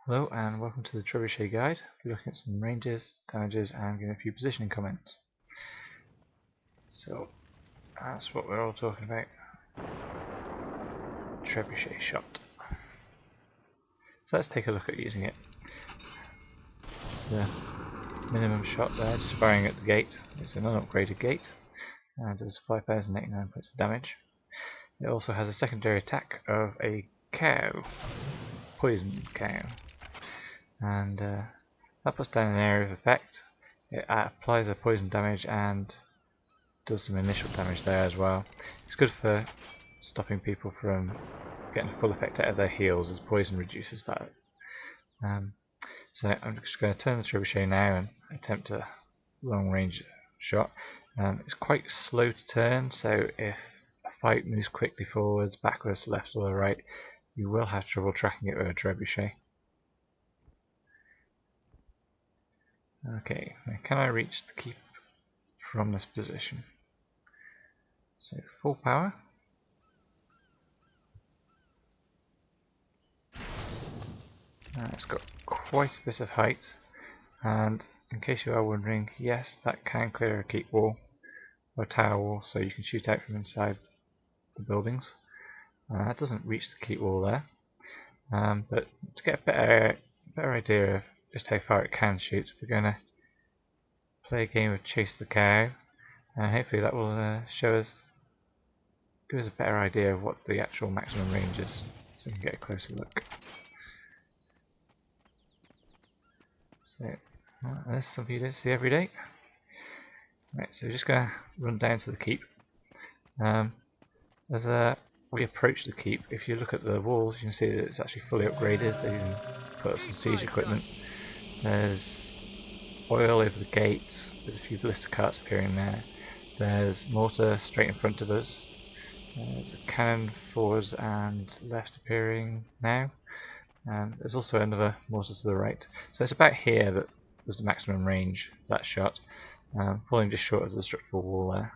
Hello and welcome to the Trebuchet guide. We're looking at some ranges, damages and giving a few positioning comments. So that's what we're all talking about. Trebuchet shot. So let's take a look at using it. It's the minimum shot there, just firing at the gate. It's an unupgraded gate and does 5,089 points of damage. It also has a secondary attack of a cow, poisoned cow. And that puts down an area of effect. It applies a poison damage and does some initial damage there as well. It's good for stopping people from getting full effect out of their heals, as poison reduces that. So I'm just going to turn the trebuchet now and attempt a long range shot. It's quite slow to turn, so if a fight moves quickly forwards, backwards, left or right, you will have trouble tracking it with a trebuchet. Okay, now can I reach the keep from this position? So full power. It's got quite a bit of height, and in case you are wondering, yes, that can clear a keep wall or a tower wall, so you can shoot out from inside the buildings. That doesn't reach the keep wall there, but to get a better idea of just how far it can shoot, we're going to play a game of Chase the Cow, and hopefully that will give us a better idea of what the actual maximum range is, so we can get a closer look. So this is something you don't see every day. Right, so we're just going to run down to the keep. As we approach the keep, if you look at the walls, you can see that it's actually fully upgraded. They even put up some siege equipment. There's oil over the gate. There's a few blister carts appearing there. There's mortar straight in front of us. There's a cannon forwards and left appearing now. There's also another mortar to the right. So it's about here that there's the maximum range of that shot, falling just short of the structural wall there.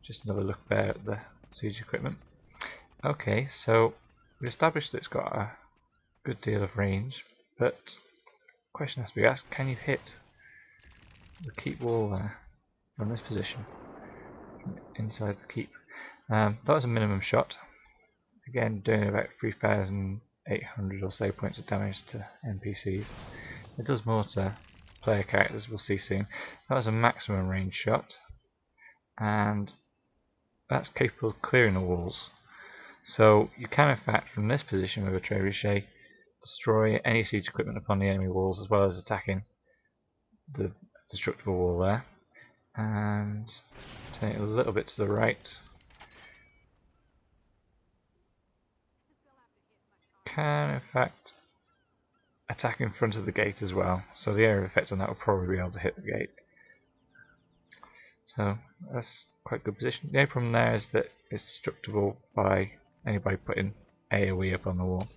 Just another look there at the siege equipment. Okay, so we established that it's got a good deal of range, but the question has to be asked, can you hit the keep wall there from this position, inside the keep? That was a minimum shot, again doing about 3,800 or so points of damage to NPCs. It does more to player characters, we'll see soon. That was a maximum range shot, and that's capable of clearing the walls. So you can in fact from this position with a trebuchet destroy any siege equipment upon the enemy walls, as well as attacking the destructible wall there. And turn it a little bit to the right. Can in fact attack in front of the gate as well, so the area of effect on that will probably be able to hit the gate. So that's quite a good position. The only problem there is that it's destructible by anybody putting AoE up on the wall.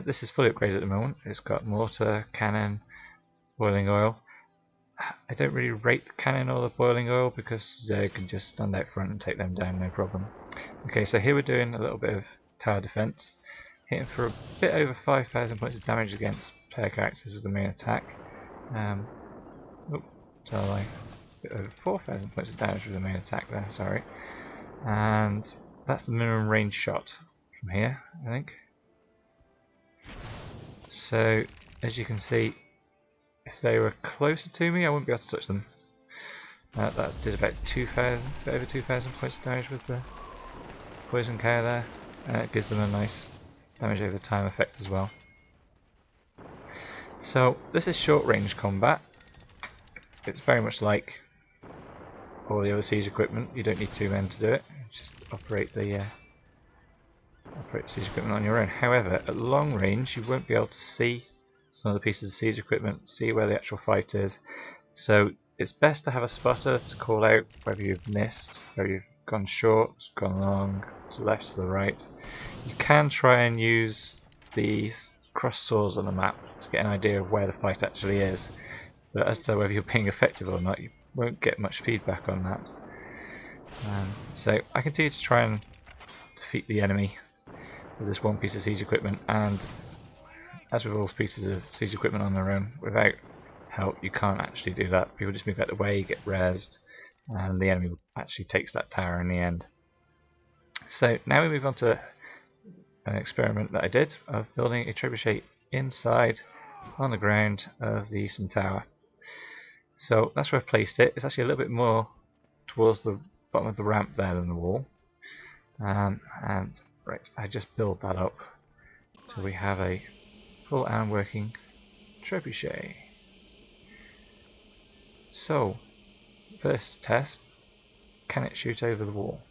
This is fully upgraded at the moment. It's got mortar, cannon, boiling oil. I don't really rate the cannon or the boiling oil because Zerg can just stand out front and take them down no problem. Okay, so here we're doing a little bit of tower defense, hitting for a bit over 5,000 points of damage against player characters with the main attack. A bit over 4,000 points of damage with the main attack there, sorry. And that's the minimum range shot from here, I think. So, as you can see, if they were closer to me, I wouldn't be able to touch them. That did about 2,000, bit over 2,000 points of damage with the poison cow there. It gives them a nice damage over time effect as well. So this is short range combat. It's very much like all the other siege equipment. You don't need two men to do it. Just operate the siege equipment on your own. However, at long range, you won't be able to see some of the pieces of siege equipment, see where the actual fight is. So it's best to have a spotter to call out whether you've missed, whether you've gone short, gone long, to the left, to the right. You can try and use these cross swords on the map to get an idea of where the fight actually is, but as to whether you're being effective or not, you won't get much feedback on that. So I continue to try and defeat the enemy with this one piece of siege equipment, and as with all pieces of siege equipment on their own, without help you can't actually do that. People just move out of the way, get rezzed, and the enemy actually takes that tower in the end. So now we move on to an experiment that I did of building a trebuchet inside on the ground of the eastern tower. So that's where I've placed it. It's actually a little bit more towards the bottom of the ramp there than the wall. And right, I just build that up till we have a full and working trebuchet. So, first test, can it shoot over the wall?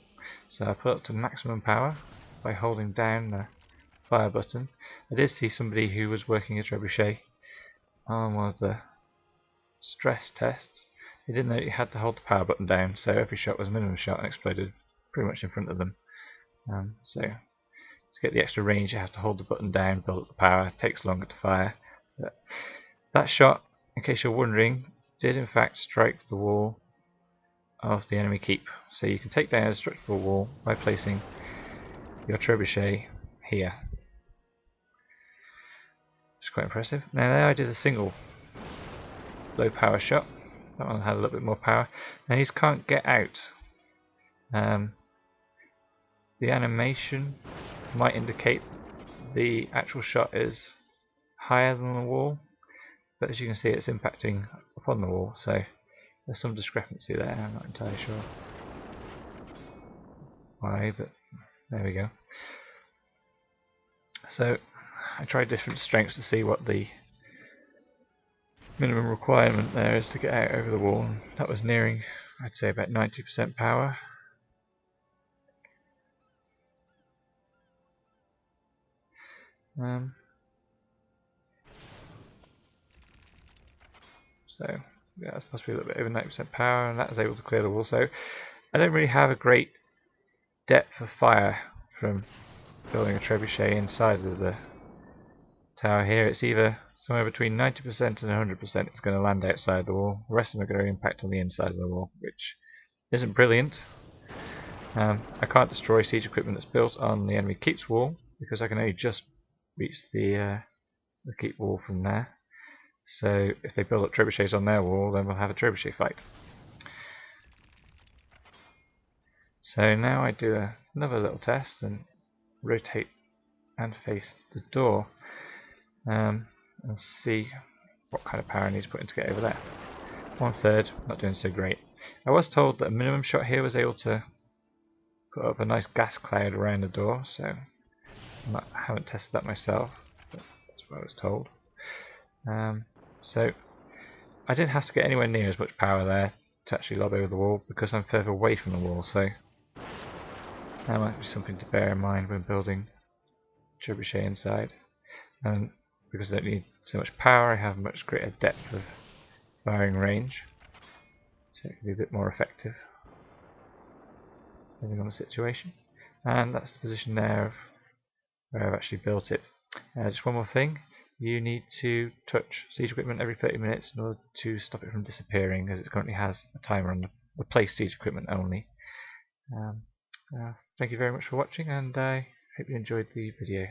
So I put it up to maximum power by holding down the fire button. I did see somebody who was working a trebuchet on one of the stress tests. They didn't know you had to hold the power button down, so every shot was a minimum shot and exploded pretty much in front of them. So to get the extra range you have to hold the button down, build up the power, it takes longer to fire. But that shot, in case you're wondering, did in fact strike the wall of the enemy keep. So you can take down a destructible wall by placing your trebuchet here. It's quite impressive. Now there I did a single low power shot. That one had a little bit more power. Now these can't get out. The animation might indicate the actual shot is higher than the wall, but as you can see it's impacting upon the wall, so there's some discrepancy there. I'm not entirely sure why, but there we go. So I tried different strengths to see what the minimum requirement there is to get out over the wall, and that was nearing, I'd say, about 90% power. So yeah, that's possibly a little bit over 90% power, and that is able to clear the wall. So I don't really have a great depth of fire from building a trebuchet inside of the tower here. It's either somewhere between 90% and 100% it's going to land outside the wall. The rest of them are going to impact on the inside of the wall, which isn't brilliant. I can't destroy siege equipment that's built on the enemy keep's wall because I can only just reach the keep wall from there. So if they build up trebuchets on their wall, then we'll have a trebuchet fight. So now I do another little test and rotate and face the door and see what kind of power I need to put in to get over there. 1/3, not doing so great. I was told that a minimum shot here was able to put up a nice gas cloud around the door, so I haven't tested that myself, but that's what I was told. So I didn't have to get anywhere near as much power there to actually lob over the wall because I'm further away from the wall, so that might be something to bear in mind when building trebuchet inside. And because I don't need so much power, I have much greater depth of firing range, so it can be a bit more effective depending on the situation. And that's the position there of where I've actually built it. Just one more thing, you need to touch siege equipment every 30 minutes in order to stop it from disappearing, as it currently has a timer on the place siege equipment only. Thank you very much for watching, and I hope you enjoyed the video.